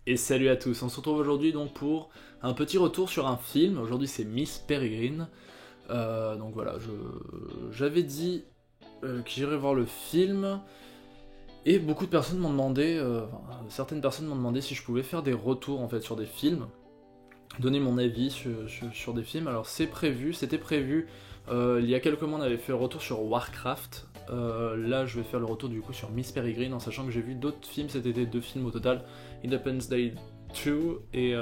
Et salut à tous, on se retrouve aujourd'hui donc pour un petit retour sur un film. Aujourd'hui c'est Miss Peregrine. Donc voilà, j'avais dit que j'irais voir le film. Et beaucoup de personnes m'ont demandé, certaines personnes m'ont demandé si je pouvais faire des retours en fait sur des films. Donner mon avis sur des films. Alors c'était prévu. Il y a quelques mois on avait fait le retour sur Warcraft. Là je vais faire le retour du coup sur Miss Peregrine en sachant que j'ai vu d'autres films cet été, 2 films au total. Independence Day 2 et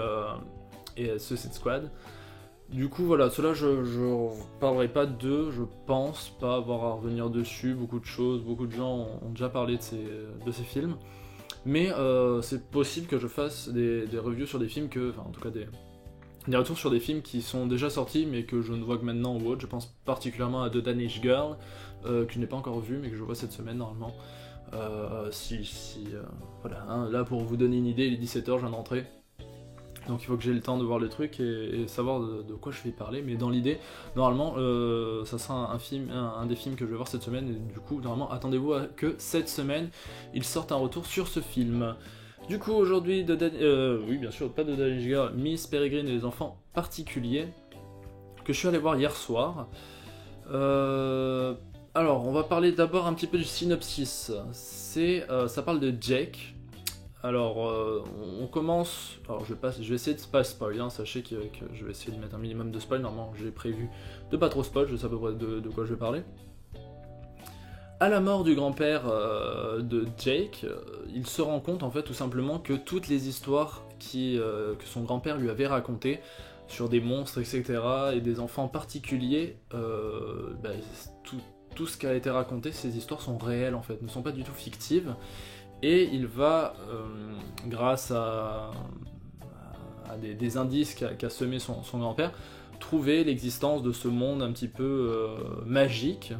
Suicide Squad. Du coup voilà, cela je parlerai pas d'eux, je pense pas avoir à revenir dessus, beaucoup de choses, beaucoup de gens ont déjà parlé de ces films. Mais c'est possible que je fasse des reviews sur des films enfin en tout cas des retours sur des films qui sont déjà sortis mais que je ne vois que maintenant ou autre. Je pense particulièrement à The Danish Girl, que je n'ai pas encore vu mais que je vois cette semaine normalement. Voilà, hein, là pour vous donner une idée, il est 17h, je viens de rentrer. Donc il faut que j'ai le temps de voir le truc et savoir de quoi je vais parler. Mais dans l'idée, normalement, ça sera un des films que je vais voir cette semaine. Et du coup, normalement, attendez-vous à que cette semaine, ils sortent un retour sur ce film. Du coup, aujourd'hui, oui, bien sûr, pas de Danish Girl, Miss Peregrine et les enfants particuliers, que je suis allé voir hier soir. Alors, on va parler d'abord un petit peu du synopsis. Ça parle de Jake. Alors, on commence. Alors, je vais essayer de pas spoil. Hein, sachez que je vais essayer de mettre un minimum de spoil. Normalement, j'ai prévu de pas trop spoil. Je sais à peu près de quoi je vais parler. À la mort du grand-père de Jake, il se rend compte en fait tout simplement que toutes les histoires que son grand-père lui avait racontées sur des monstres, etc., et des enfants particuliers, tout ce qui a été raconté, ces histoires sont réelles en fait, ne sont pas du tout fictives. Et il va, grâce à des indices qu'a semé son grand-père, trouver l'existence de ce monde un petit peu magique,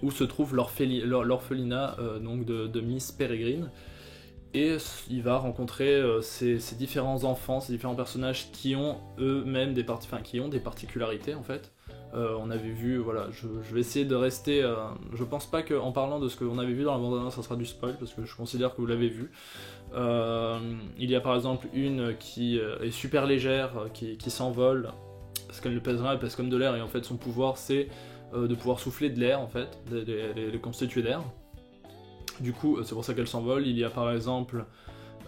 où se trouve l'orphelinat donc de Miss Peregrine. Et il va rencontrer ces différents enfants, ces différents personnages qui ont eux-mêmes qui ont des particularités en fait. On avait vu, voilà, je vais essayer de rester. Je pense pas qu'en parlant de ce qu'on avait vu dans la bande-annonce, ça sera du spoil parce que je considère que vous l'avez vu. Il y a par exemple une qui est super légère, qui s'envole parce qu'elle ne pèsera, elle pèse comme de l'air et en fait son pouvoir c'est de pouvoir souffler de l'air en fait, les constituer d'air. Du coup, c'est pour ça qu'elle s'envole. Il y a par exemple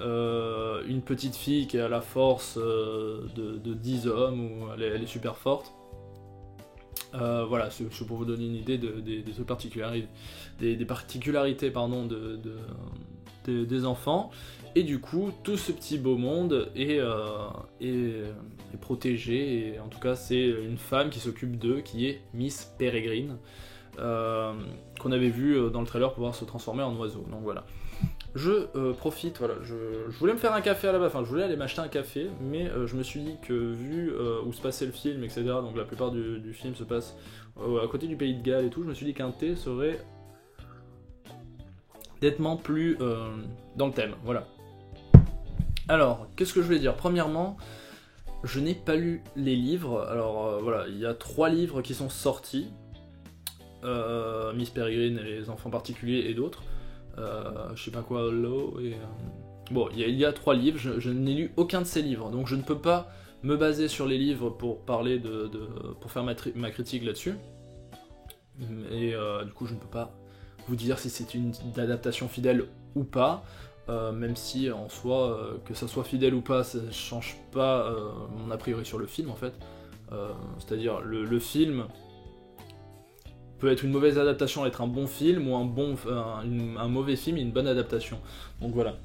une petite fille qui a la force de 10 hommes, où elle est super forte. Voilà, c'est pour vous donner une idée des particularités pardon, des enfants. Et du coup, tout ce petit beau monde est protégé. Et en tout cas, c'est une femme qui s'occupe d'eux, qui est Miss Peregrine. Qu'on avait vu dans le trailer pouvoir se transformer en oiseau. Donc voilà. Je profite, voilà, je voulais me faire un café à la base, enfin je voulais aller m'acheter un café, mais je me suis dit que vu où se passait le film, etc., donc la plupart du film se passe à côté du pays de Galles et tout, je me suis dit qu'un thé serait nettement plus dans le thème, voilà. Alors, qu'est-ce que je voulais dire ? Premièrement, je n'ai pas lu les livres, alors voilà, il y a 3 livres qui sont sortis, Miss Peregrine et les enfants particuliers et d'autres. Je sais pas quoi, Law et... Bon, il y a 3 livres, je n'ai lu aucun de ces livres, donc je ne peux pas me baser sur les livres pour parler pour faire ma critique là-dessus. Et du coup, je ne peux pas vous dire si c'est une adaptation fidèle ou pas, même si en soi, que ça soit fidèle ou pas, ça change pas mon a priori sur le film en fait. C'est-à-dire, le film peut être une mauvaise adaptation, être un bon film, ou un mauvais film et une bonne adaptation. Donc voilà.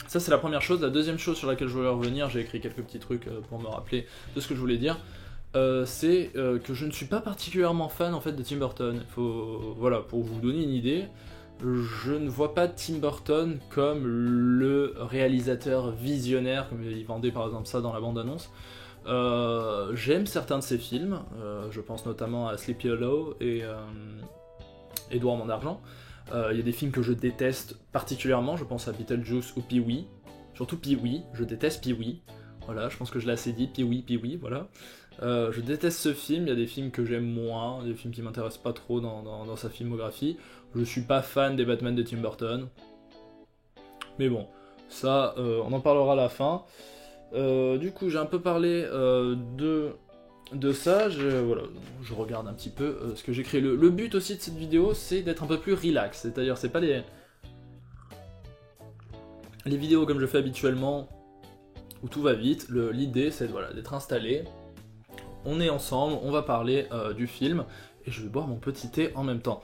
Ça c'est la première chose. La deuxième chose sur laquelle je voulais revenir, j'ai écrit quelques petits trucs pour me rappeler de ce que je voulais dire, c'est que je ne suis pas particulièrement fan en fait de Tim Burton. Voilà, pour vous donner une idée, je ne vois pas Tim Burton comme le réalisateur visionnaire, comme il vendait par exemple ça dans la bande-annonce. J'aime certains de ses films, je pense notamment à Sleepy Hollow et Edouard Main d'Argent. Il y a des films que je déteste particulièrement, je pense à Beetlejuice ou Pee-wee. Surtout Pee-wee, je déteste Pee-wee. Voilà, je pense que je l'ai assez dit, Pee-wee, voilà. Je déteste ce film, il y a des films que j'aime moins, des films qui m'intéressent pas trop dans sa filmographie. Je suis pas fan des Batman de Tim Burton. Mais bon, Ça, on en parlera à la fin. Du coup, j'ai un peu parlé de ça, voilà, je regarde un petit peu ce que j'ai créé. Le but aussi de cette vidéo, c'est d'être un peu plus relax, c'est-à-dire c'est pas les vidéos comme je fais habituellement, où tout va vite. L'idée c'est voilà, d'être installé, on est ensemble, on va parler du film, et je vais boire mon petit thé en même temps.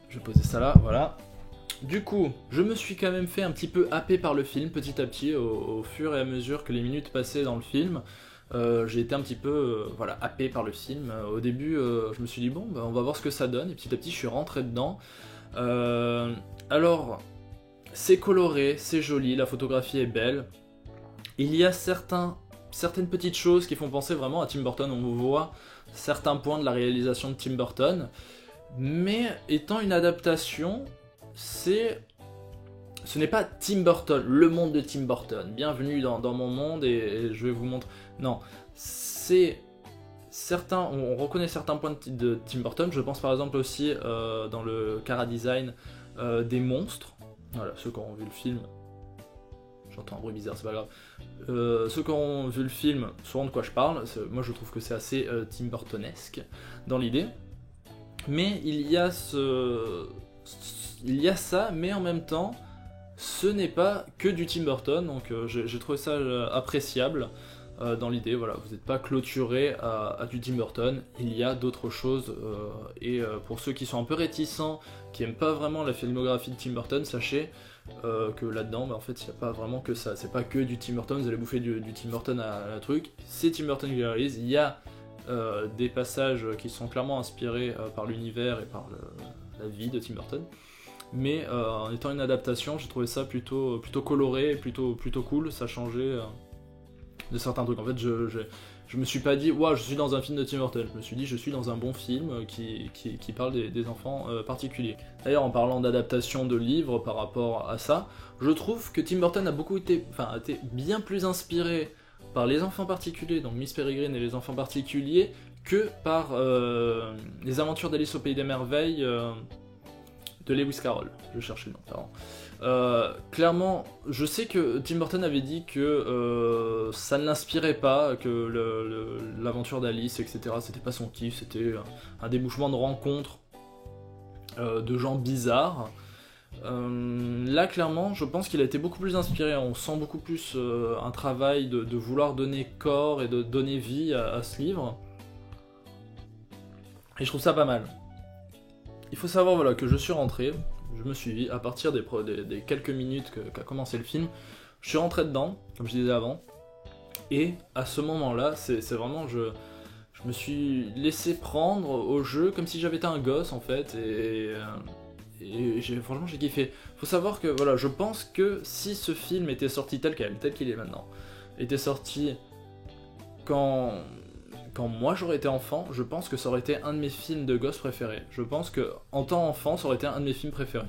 Je vais poser ça là, voilà. Du coup, je me suis quand même fait un petit peu happer par le film, petit à petit, au fur et à mesure que les minutes passaient dans le film. J'ai été un petit peu voilà, happé par le film. Au début, je me suis dit, bon, bah, on va voir ce que ça donne, et petit à petit, je suis rentré dedans. Alors, c'est coloré, c'est joli, la photographie est belle. Il y a certaines petites choses qui font penser vraiment à Tim Burton, on voit certains points de la réalisation de Tim Burton, mais étant une adaptation, ce n'est pas Tim Burton, le monde de Tim Burton. Bienvenue dans mon monde et je vais vous montrer. Non, c'est certains. On reconnaît certains points de Tim Burton. Je pense par exemple aussi dans le chara-design des monstres. Voilà, ceux qui ont vu le film. J'entends un bruit bizarre, c'est pas grave. Ceux qui ont vu le film sauront de quoi je parle. Moi, je trouve que c'est assez Tim Burtonesque dans l'idée. Mais il y a ça, mais en même temps, ce n'est pas que du Tim Burton, donc j'ai trouvé ça appréciable dans l'idée. Voilà, vous n'êtes pas clôturé à du Tim Burton, il y a d'autres choses, et pour ceux qui sont un peu réticents, qui n'aiment pas vraiment la filmographie de Tim Burton, sachez que là-dedans, bah, en fait, il n'y a pas vraiment que ça, c'est pas que du Tim Burton, vous allez bouffer du Tim Burton à truc, c'est Tim Burton qui réalise, il y a des passages qui sont clairement inspirés par l'univers et par la vie de Tim Burton, mais en étant une adaptation, j'ai trouvé ça plutôt coloré, plutôt cool, ça changeait de certains trucs. En fait, je me suis pas dit, ouah, je suis dans un film de Tim Burton, je me suis dit, je suis dans un bon film qui parle des enfants particuliers. D'ailleurs, en parlant d'adaptation de livres par rapport à ça, je trouve que Tim Burton a été bien plus inspiré par les enfants particuliers, donc Miss Peregrine et les enfants particuliers, que par les aventures d'Alice au Pays des Merveilles de Lewis Carroll. Je cherchais le nom, pardon. Clairement, je sais que Tim Burton avait dit que ça ne l'inspirait pas, que l'aventure d'Alice, etc., c'était pas son kiff, c'était un débouchement de rencontres de gens bizarres. Là, clairement, je pense qu'il a été beaucoup plus inspiré. On sent beaucoup plus un travail de vouloir donner corps et de donner vie à ce livre. Et je trouve ça pas mal. Il faut savoir voilà, que je suis rentré, je me suis dit, à partir des quelques minutes qu'a commencé le film, je suis rentré dedans, comme je disais avant. Et à ce moment-là, c'est vraiment... Je me suis laissé prendre au jeu comme si j'avais été un gosse, en fait. Et franchement j'ai kiffé. Faut savoir que voilà, je pense que si ce film était sorti tel qu'il est maintenant, était sorti quand moi j'aurais été enfant, je pense que ça aurait été un de mes films de gosse préférés. Je pense que en tant qu'enfant, ça aurait été un de mes films préférés.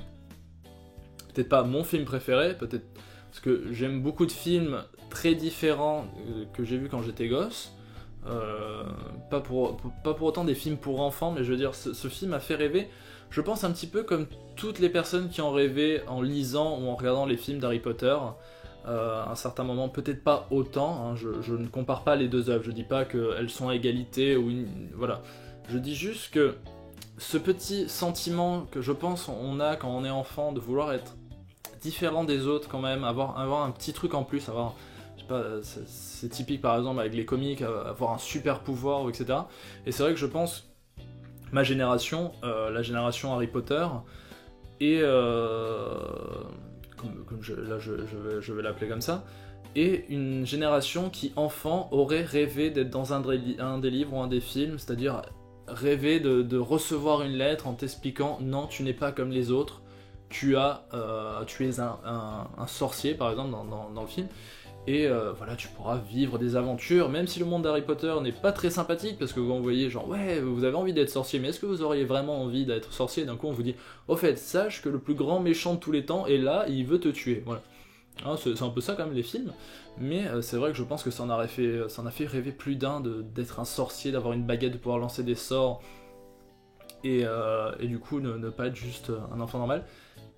Peut-être pas mon film préféré, peut-être parce que j'aime beaucoup de films très différents que j'ai vus quand j'étais gosse. Pas pour autant des films pour enfants, mais je veux dire, ce film a fait rêver. Je pense un petit peu comme toutes les personnes qui ont rêvé en lisant ou en regardant les films d'Harry Potter. À un certain moment, peut-être pas autant, hein, je ne compare pas les deux œuvres, je dis pas qu'elles sont à égalité, voilà. Je dis juste que ce petit sentiment que je pense on a quand on est enfant, de vouloir être différent des autres quand même, avoir un petit truc en plus, avoir... Je sais pas, c'est typique par exemple avec les comics, avoir un super pouvoir, etc. Et c'est vrai que je pense... ma génération, la génération Harry Potter, et je vais l'appeler comme ça, et une génération qui, enfant, aurait rêvé d'être dans un des livres ou un des films, c'est-à-dire rêver de recevoir une lettre en t'expliquant « Non, tu n'es pas comme les autres, tu es un sorcier », par exemple, dans le film. Et voilà, tu pourras vivre des aventures, même si le monde d'Harry Potter n'est pas très sympathique, parce que quand vous voyez genre, ouais, vous avez envie d'être sorcier, mais est-ce que vous auriez vraiment envie d'être sorcier? D'un coup, on vous dit, au fait, sache que le plus grand méchant de tous les temps est là, et il veut te tuer. Voilà. Hein, c'est un peu ça quand même les films, mais c'est vrai que je pense que ça en a fait rêver plus d'un d'être un sorcier, d'avoir une baguette, de pouvoir lancer des sorts, et du coup ne pas être juste un enfant normal.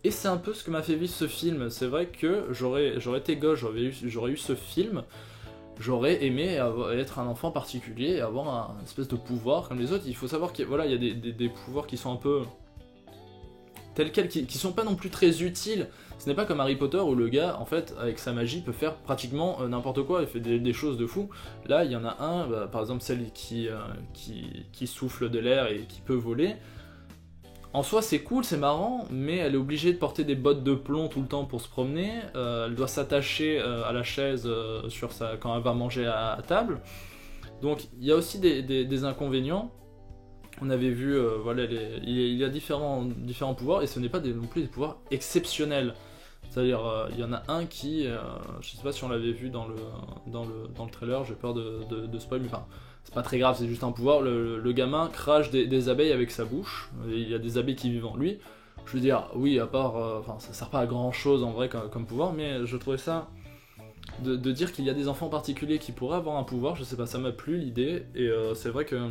Et c'est un peu ce que m'a fait vivre ce film. C'est vrai que j'aurais été gosse, j'aurais eu ce film, j'aurais aimé être un enfant particulier et avoir un espèce de pouvoir comme les autres. Il faut savoir qu'il voilà, y a des pouvoirs qui sont un peu tels quels, qui sont pas non plus très utiles. Ce n'est pas comme Harry Potter où le gars, en fait, avec sa magie, peut faire pratiquement n'importe quoi, il fait des choses de fou. Là, il y en a un, par exemple celle qui souffle de l'air et qui peut voler. En soi, c'est cool, c'est marrant, mais elle est obligée de porter des bottes de plomb tout le temps pour se promener. Elle doit s'attacher à la chaise quand elle va manger à table. Donc, il y a aussi des inconvénients. On avait vu, voilà, il y a différents pouvoirs, et ce n'est pas non plus des pouvoirs exceptionnels. C'est-à-dire, il y en a un qui, je sais pas si on l'avait vu dans le trailer, j'ai peur de spoil, mais enfin, c'est pas très grave, c'est juste un pouvoir. Le gamin crache des abeilles avec sa bouche, et il y a des abeilles qui vivent en lui. Je veux dire, oui, à part, enfin, ça sert pas à grand chose en vrai comme pouvoir, mais je trouvais ça. De dire qu'il y a des enfants particuliers qui pourraient avoir un pouvoir, je sais pas, ça m'a plu l'idée, et c'est vrai que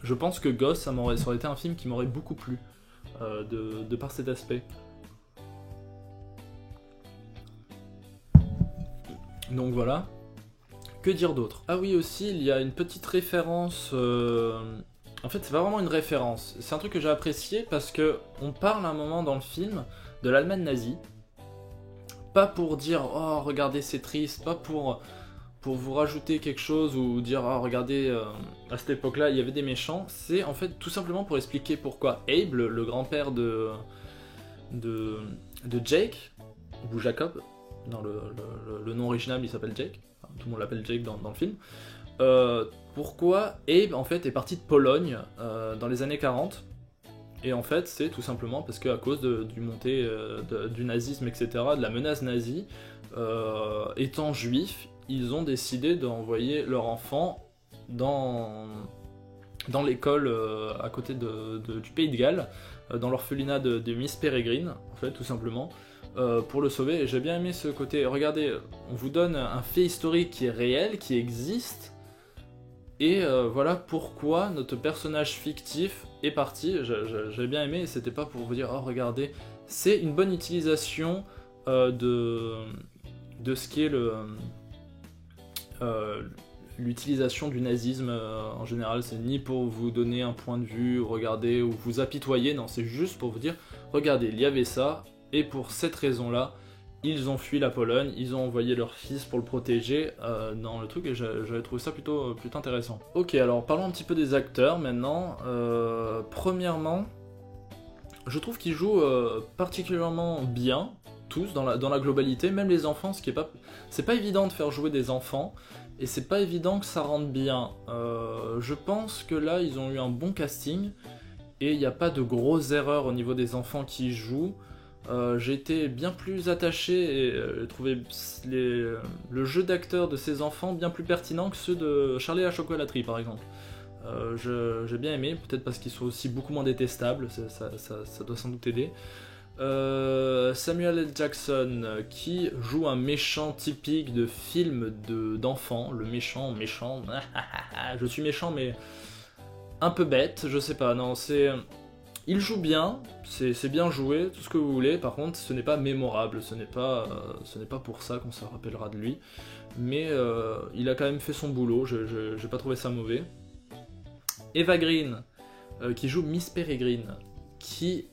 je pense que Ghost, ça aurait été un film qui m'aurait beaucoup plu, de par cet aspect. Donc voilà. Que dire d'autre? Ah oui, aussi, il y a une petite référence. En fait, c'est pas vraiment une référence. C'est un truc que j'ai apprécié parce que on parle à un moment dans le film de l'Allemagne nazie. Pas pour dire oh regardez c'est triste, pas pour vous rajouter quelque chose ou dire oh regardez à cette époque-là il y avait des méchants. C'est en fait tout simplement pour expliquer pourquoi Abe, le grand-père de Jake ou Jacob. Dans le nom original, il s'appelle Jake. Enfin, tout le monde l'appelle Jake dans le film. Pourquoi Abe, en fait, est parti de Pologne dans les années 40. Et en fait, c'est tout simplement parce qu'à cause du montée du nazisme, etc., de la menace nazie, étant juifs, ils ont décidé d'envoyer leur enfant dans l'école à côté du Pays de Galles, dans l'orphelinat de Miss Peregrine, en fait, tout simplement. Pour le sauver, et j'ai bien aimé ce côté. Regardez, on vous donne un fait historique qui est réel, qui existe, et voilà pourquoi notre personnage fictif est parti. J'ai bien aimé, et c'était pas pour vous dire oh regardez, c'est une bonne utilisation de ce qui est l'utilisation du nazisme en général. C'est ni pour vous donner un point de vue, regarder ou vous apitoyer, non, c'est juste pour vous dire regardez, il y avait ça. Et pour cette raison-là, ils ont fui la Pologne, ils ont envoyé leur fils pour le protéger dans le truc, et j'avais trouvé ça plutôt intéressant. Ok, alors parlons un petit peu des acteurs maintenant. Premièrement, je trouve qu'ils jouent particulièrement bien, tous, dans la globalité, même les enfants, c'est pas évident de faire jouer des enfants, et c'est pas évident que ça rentre bien. Je pense que là, ils ont eu un bon casting, et il n'y a pas de grosses erreurs au niveau des enfants qui jouent. J'ai été bien plus attaché et trouvé le jeu d'acteur de ces enfants bien plus pertinent que ceux de Charlie et la chocolaterie par exemple. J'ai bien aimé, peut-être parce qu'ils sont aussi beaucoup moins détestables, ça doit sans doute aider. Samuel L. Jackson qui joue un méchant typique de film d'enfant, le méchant, je suis méchant mais un peu bête, je sais pas, non c'est... Il joue bien, c'est bien joué, tout ce que vous voulez, par contre ce n'est pas mémorable, ce n'est pas pour ça qu'on se rappellera de lui, mais il a quand même fait son boulot, j'ai pas trouvé ça mauvais. Eva Green, qui joue Miss Peregrine, qui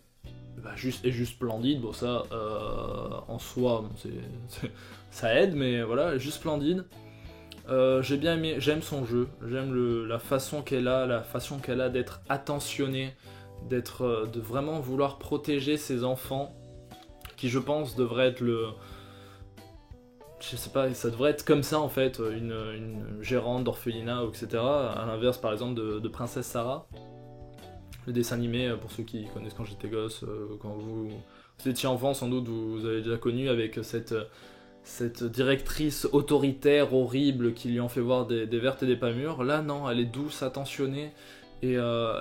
est juste splendide, bon ça en soi ça aide, mais voilà, elle est juste splendide. J'ai bien aimé, j'aime son jeu, j'aime la façon qu'elle a d'être attentionnée, de vraiment vouloir protéger ses enfants, qui je pense devrait être je sais pas, ça devrait être comme ça en fait, une gérante d'orphelinat, etc. À l'inverse par exemple de Princesse Sarah, le dessin animé, pour ceux qui connaissent quand j'étais gosse, quand vous étiez enfant sans doute, vous avez déjà connu avec cette directrice autoritaire, horrible, qui lui en fait voir des vertes et des pas mûres. Là non, elle est douce, attentionnée, et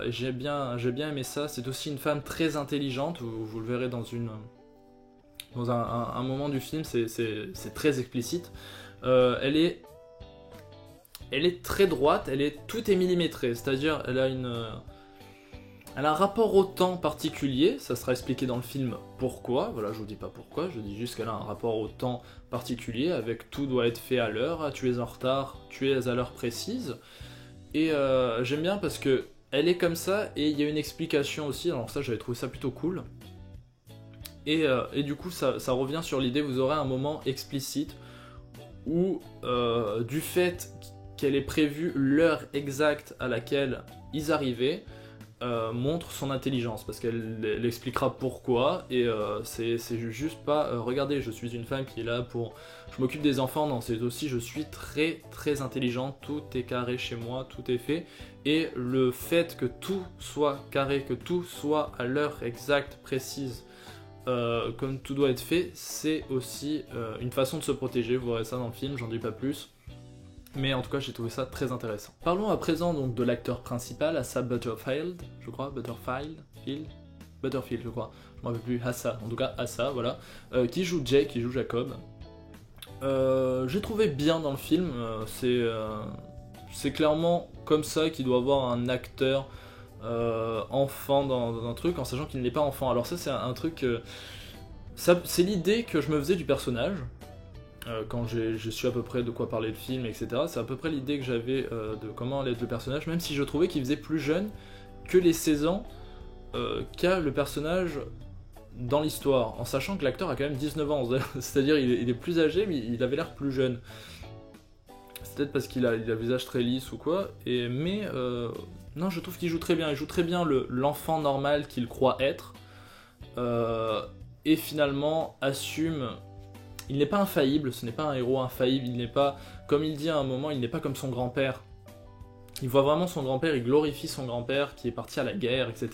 j'ai bien aimé ça. C'est aussi une femme très intelligente, vous le verrez dans un moment du film, c'est très explicite. Elle est très droite, tout est millimétré, c'est-à-dire elle a Elle a un rapport au temps particulier, ça sera expliqué dans le film pourquoi, voilà, je vous dis pas pourquoi, je dis juste qu'elle a un rapport au temps particulier, avec tout doit être fait à l'heure, tu es en retard, tu es à l'heure précise, et j'aime bien parce que elle est comme ça, et il y a une explication aussi, alors ça j'avais trouvé ça plutôt cool, et du coup ça revient sur l'idée, vous aurez un moment explicite, où du fait qu'elle ait prévu l'heure exacte à laquelle ils arrivaient, montre son intelligence, parce qu'elle expliquera pourquoi, et c'est juste pas regardez, je suis une femme qui est là pour, je m'occupe des enfants, non, c'est aussi je suis très très intelligente, tout est carré chez moi, tout est fait, et le fait que tout soit carré, que tout soit à l'heure exacte, précise, comme tout doit être fait, c'est aussi une façon de se protéger, vous verrez ça dans le film, j'en dis pas plus. Mais en tout cas, j'ai trouvé ça très intéressant. Parlons à présent donc de l'acteur principal, Asa Butterfield, je crois, Butterfield, je crois, je m'en rappelle plus, Asa, en tout cas Asa, voilà, qui joue Jake, qui joue Jacob. J'ai trouvé bien dans le film, c'est clairement comme ça qu'il doit avoir un acteur enfant dans un truc, en sachant qu'il n'est pas enfant. Alors ça, c'est un truc, c'est l'idée que je me faisais du personnage. Quand j'ai su à peu près de quoi parlait le film, etc. C'est à peu près l'idée que j'avais de comment allait être le personnage, même si je trouvais qu'il faisait plus jeune que les 16 ans qu'a le personnage dans l'histoire, en sachant que l'acteur a quand même 19 ans, c'est-à-dire il est plus âgé, mais il avait l'air plus jeune. C'est peut-être parce qu'il a le visage très lisse ou quoi, mais non, je trouve qu'il joue très bien, il joue très bien l'enfant normal qu'il croit être, et finalement assume. Il n'est pas infaillible, ce n'est pas un héros infaillible, il n'est pas, comme il dit à un moment, il n'est pas comme son grand-père. Il voit vraiment son grand-père, il glorifie son grand-père qui est parti à la guerre, etc.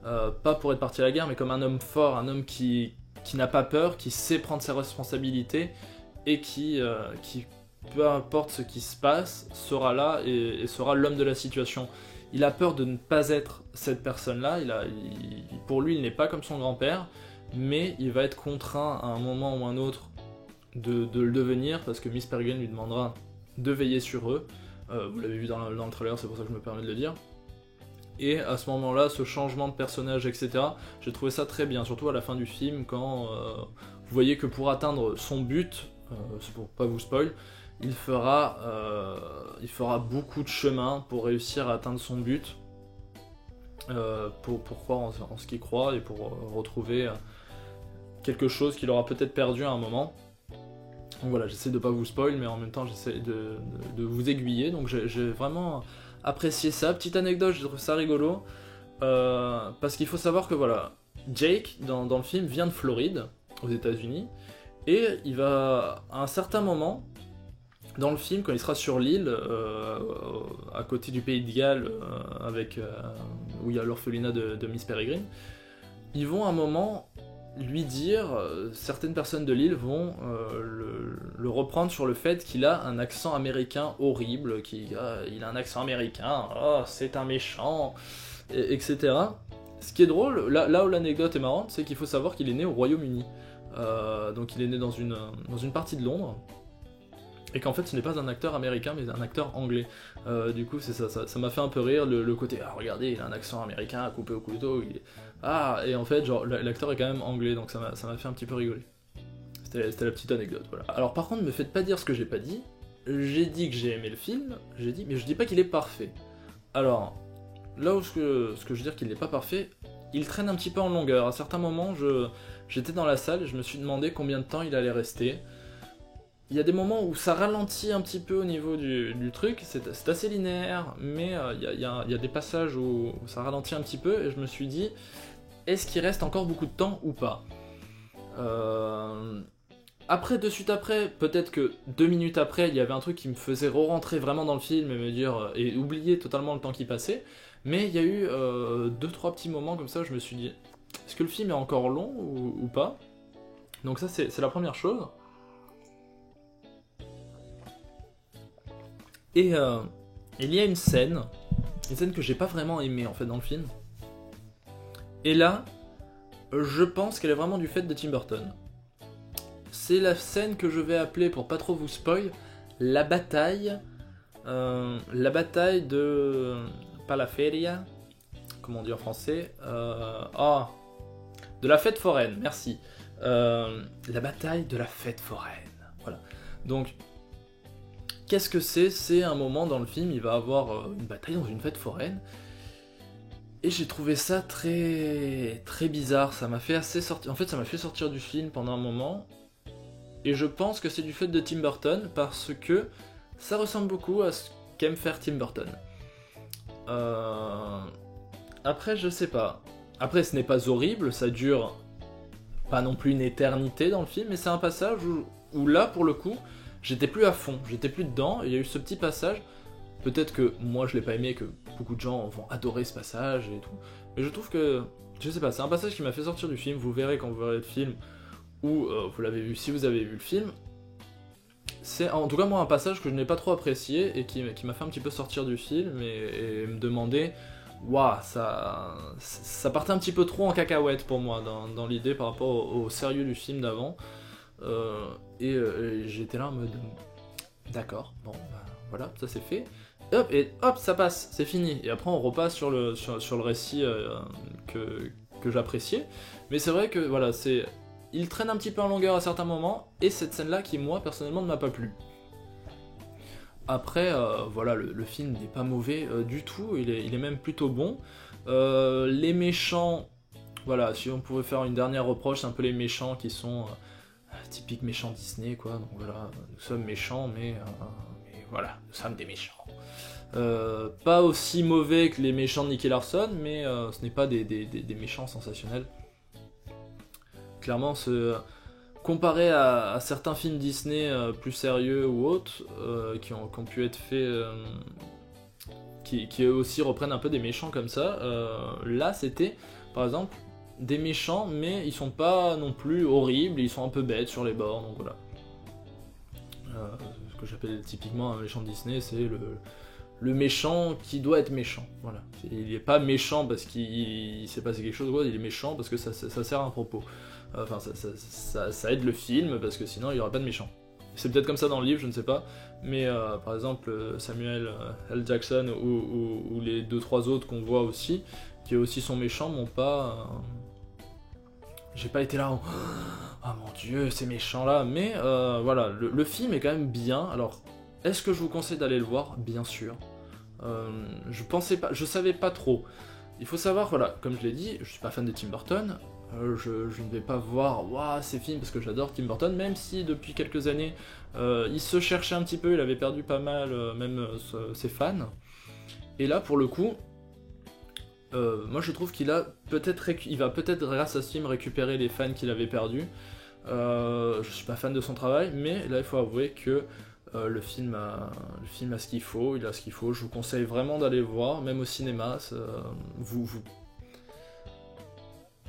Pas pour être parti à la guerre, mais comme un homme fort, un homme qui n'a pas peur, qui sait prendre ses responsabilités, et qui peu importe ce qui se passe, sera là et sera l'homme de la situation. Il a peur de ne pas être cette personne-là, pour lui il n'est pas comme son grand-père, mais il va être contraint à un moment ou un autre de le devenir, parce que Miss Peregrine lui demandera de veiller sur eux. Vous l'avez vu dans le trailer, c'est pour ça que je me permets de le dire. Et à ce moment-là, ce changement de personnage, etc., j'ai trouvé ça très bien, surtout à la fin du film, quand vous voyez que pour atteindre son but, c'est pour pas vous spoil, il fera beaucoup de chemin pour réussir à atteindre son but, pour croire en ce qu'il croit, et pour retrouver quelque chose qu'il aura peut-être perdu à un moment. Donc voilà, j'essaie de pas vous spoil, mais en même temps j'essaie de vous aiguiller, donc j'ai vraiment apprécié ça. Petite anecdote, je trouve ça rigolo, parce qu'il faut savoir que voilà, Jake, dans le film, vient de Floride, aux États-Unis, et il va, à un certain moment, dans le film, quand il sera sur l'île, à côté du pays de Galles, où il y a l'orphelinat de Miss Peregrine, ils vont à un moment lui dire, certaines personnes de l'île vont le reprendre sur le fait qu'il a un accent américain horrible, il a un accent américain, oh, c'est un méchant, etc. Ce qui est drôle, là où l'anecdote est marrante, c'est qu'il faut savoir qu'il est né au Royaume-Uni. Donc il est né dans une partie de Londres, et qu'en fait ce n'est pas un acteur américain mais un acteur anglais. Du coup c'est ça m'a fait un peu rire, le côté regardez, il a un accent américain à couper au couteau, et en fait genre l'acteur est quand même anglais, donc ça m'a fait un petit peu rigoler. C'était la petite anecdote, voilà. Alors par contre, me faites pas dire ce que j'ai pas dit. J'ai dit que j'ai aimé le film, mais je dis pas qu'il est parfait. Alors là où ce que je veux dire qu'il n'est pas parfait, il traîne un petit peu en longueur. À certains moments, j'étais dans la salle et je me suis demandé combien de temps il allait rester. Il y a des moments où ça ralentit un petit peu au niveau du truc, c'est assez linéaire, mais il y a des passages où ça ralentit un petit peu, et je me suis dit, est-ce qu'il reste encore beaucoup de temps ou pas ? Après, de suite après, peut-être que 2 minutes après, il y avait un truc qui me faisait re-rentrer vraiment dans le film et me dire, et oublier totalement le temps qui passait, mais il y a eu 2-3 petits moments comme ça où je me suis dit, est-ce que le film est encore long ou pas ? Donc ça, c'est la première chose. Et il y a une scène que j'ai pas vraiment aimée en fait dans le film. Et là, je pense qu'elle est vraiment du fait de Tim Burton. C'est la scène que je vais appeler, pour pas trop vous spoil, la bataille de... pas la feria, comment on dit en français, de la fête foraine, merci. La bataille de la fête foraine, voilà. Donc, qu'est-ce que c'est? C'est un moment dans le film, il va avoir une bataille dans une fête foraine, et j'ai trouvé ça très très bizarre, ça m'a fait assez sortir, en fait ça m'a fait sortir du film pendant un moment, et je pense que c'est du fait de Tim Burton, parce que ça ressemble beaucoup à ce qu'aime faire Tim Burton. Après, je sais pas. Après, ce n'est pas horrible, ça dure pas non plus une éternité dans le film, mais c'est un passage où là, pour le coup, j'étais plus à fond, j'étais plus dedans, et il y a eu ce petit passage, peut-être que moi je l'ai pas aimé, que beaucoup de gens vont adorer ce passage et tout, mais je trouve que, je sais pas, c'est un passage qui m'a fait sortir du film, vous verrez quand vous verrez le film, ou vous l'avez vu si vous avez vu le film, c'est en tout cas moi un passage que je n'ai pas trop apprécié, et qui m'a fait un petit peu sortir du film, et me demander... Waouh, ça partait un petit peu trop en cacahuète pour moi dans l'idée par rapport au sérieux du film d'avant. Et j'étais là en mode d'accord, bon, bah, voilà, ça c'est fait. Et hop, ça passe, c'est fini. Et après on repasse sur le récit que j'appréciais. Mais c'est vrai que voilà, il traîne un petit peu en longueur à certains moments, et cette scène-là qui moi personnellement ne m'a pas plu. Après, voilà, le film n'est pas mauvais du tout, il est même plutôt bon. Les méchants, voilà, si on pouvait faire une dernière reproche, c'est un peu les méchants qui sont typiques méchants Disney, quoi. Donc voilà, nous sommes méchants, mais voilà, nous sommes des méchants. Pas aussi mauvais que les méchants de Nicky Larson, mais ce n'est pas des méchants sensationnels. Clairement, comparé à certains films Disney plus sérieux ou autres, qui ont pu être faits, qui eux aussi reprennent un peu des méchants comme ça, là c'était, par exemple, des méchants, mais ils sont pas non plus horribles, ils sont un peu bêtes sur les bords, donc voilà. Ce que j'appelle typiquement un méchant Disney, c'est le méchant qui doit être méchant, voilà. Il n'est pas méchant parce qu'il s'est passé quelque chose, il est méchant parce que ça sert à un propos. Enfin, ça aide le film, parce que sinon il n'y aurait pas de méchant. C'est peut-être comme ça dans le livre, je ne sais pas, mais par exemple Samuel L. Jackson ou les 2-3 autres qu'on voit aussi, qui aussi sont méchants, m'ont pas... J'ai pas été là en... Oh mon dieu, ces méchants-là, mais voilà, le film est quand même bien. Alors, est-ce que je vous conseille d'aller le voir? Bien sûr. Je savais pas trop. Il faut savoir, voilà, comme je l'ai dit, je suis pas fan de Tim Burton, je ne vais pas voir ces films parce que j'adore Tim Burton, même si depuis quelques années il se cherchait un petit peu, il avait perdu pas mal ses fans. Et là pour le coup, moi je trouve qu'il va peut-être grâce à ce film récupérer les fans qu'il avait perdus. Je suis pas fan de son travail, mais là il faut avouer que le film a ce qu'il faut, il a ce qu'il faut. Je vous conseille vraiment d'aller le voir, même au cinéma.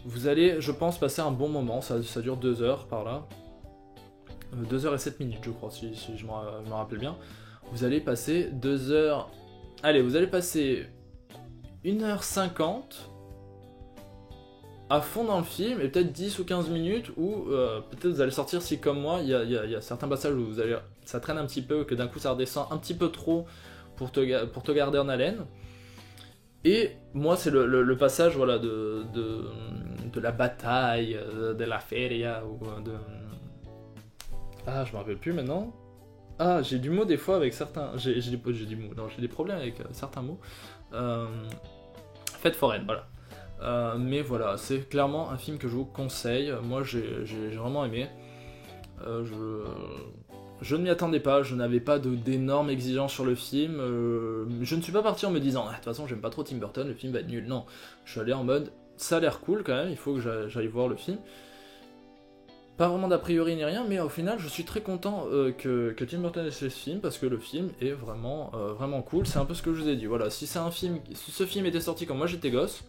Vous allez, je pense, passer un bon moment, ça dure 2 heures par là. 2 heures et 7 minutes, je crois, si je me rappelle bien. Vous allez passer 2 heures... Allez, vous allez passer 1h50 à fond dans le film, et peut-être 10 ou 15 minutes où peut-être vous allez sortir, si comme moi, il y a certains passages où ça traîne un petit peu, que d'un coup ça redescend un petit peu trop pour te garder en haleine. Et moi, c'est le passage, voilà, de la bataille, de la feria, ou de... Ah, je me rappelle plus maintenant. Ah, j'ai du mot des fois avec certains... J'ai des problèmes avec certains mots. Fête foraine, voilà. Mais voilà, c'est clairement un film que je vous conseille. Moi, j'ai vraiment aimé. Je ne m'y attendais pas, je n'avais pas d'énormes exigences sur le film. Je ne suis pas parti en me disant de toute façon j'aime pas trop Tim Burton, le film va être nul. Non, je suis allé en mode ça a l'air cool quand même, il faut que j'aille voir le film. Pas vraiment d'a priori ni rien, mais au final je suis très content que Tim Burton ait fait ce film, parce que le film est vraiment cool. C'est un peu ce que je vous ai dit. Voilà, si ce film était sorti quand moi j'étais gosse,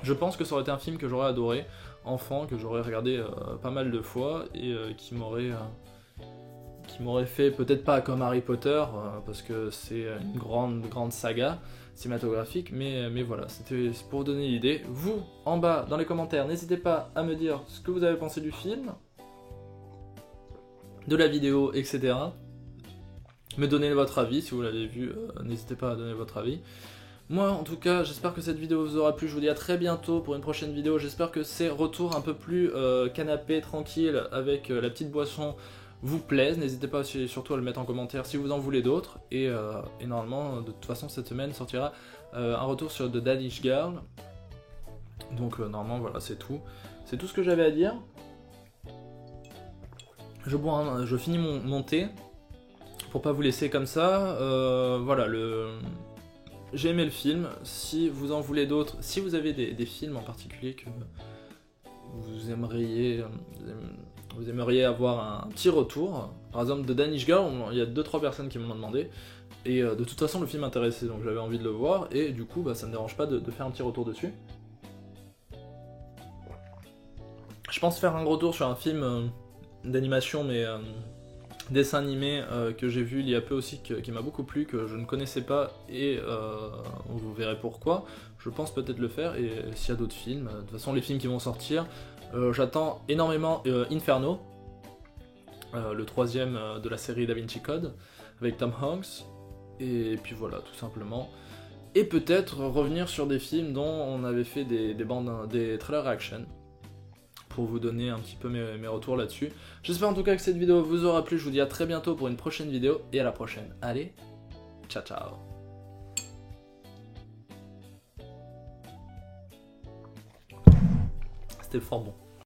je pense que ça aurait été un film que j'aurais adoré enfant, que j'aurais regardé pas mal de fois, et qui m'aurait fait, peut-être pas comme Harry Potter, parce que c'est une grande saga cinématographique, mais voilà, c'est pour vous donner l'idée. Vous, en bas, dans les commentaires, n'hésitez pas à me dire ce que vous avez pensé du film, de la vidéo, etc. Me donner votre avis, si vous l'avez vu, n'hésitez pas à donner votre avis. Moi en tout cas j'espère que cette vidéo vous aura plu, je vous dis à très bientôt pour une prochaine vidéo, j'espère que ces retours un peu plus canapé, tranquille, avec la petite boisson vous plaisent, n'hésitez pas aussi, surtout à le mettre en commentaire si vous en voulez d'autres, et normalement de toute façon cette semaine sortira un retour sur The Danish Girl, donc normalement voilà c'est tout ce que j'avais à dire. Je finis mon thé, pour pas vous laisser comme ça, voilà, j'ai aimé le film, si vous en voulez d'autres, si vous avez des films en particulier que vous aimeriez avoir un petit retour, par exemple de Danish Girl, il y a 2-3 personnes qui m'ont demandé, et de toute façon le film m'intéressait, donc j'avais envie de le voir, et du coup bah, ça me dérange pas de faire un petit retour dessus. Je pense faire un retour sur un film d'animation, mais dessin animé que j'ai vu il y a peu aussi, qui m'a beaucoup plu, que je ne connaissais pas, et vous verrez pourquoi. Je pense peut-être le faire, et s'il y a d'autres films, de toute façon les films qui vont sortir, j'attends énormément Inferno, le 3ème de la série Da Vinci Code, avec Tom Hanks, et puis voilà, tout simplement. Et peut-être revenir sur des films dont on avait fait des trailers action, pour vous donner un petit peu mes retours là-dessus. J'espère en tout cas que cette vidéo vous aura plu, je vous dis à très bientôt pour une prochaine vidéo, et à la prochaine. Allez, ciao ciao. C'était fort bon.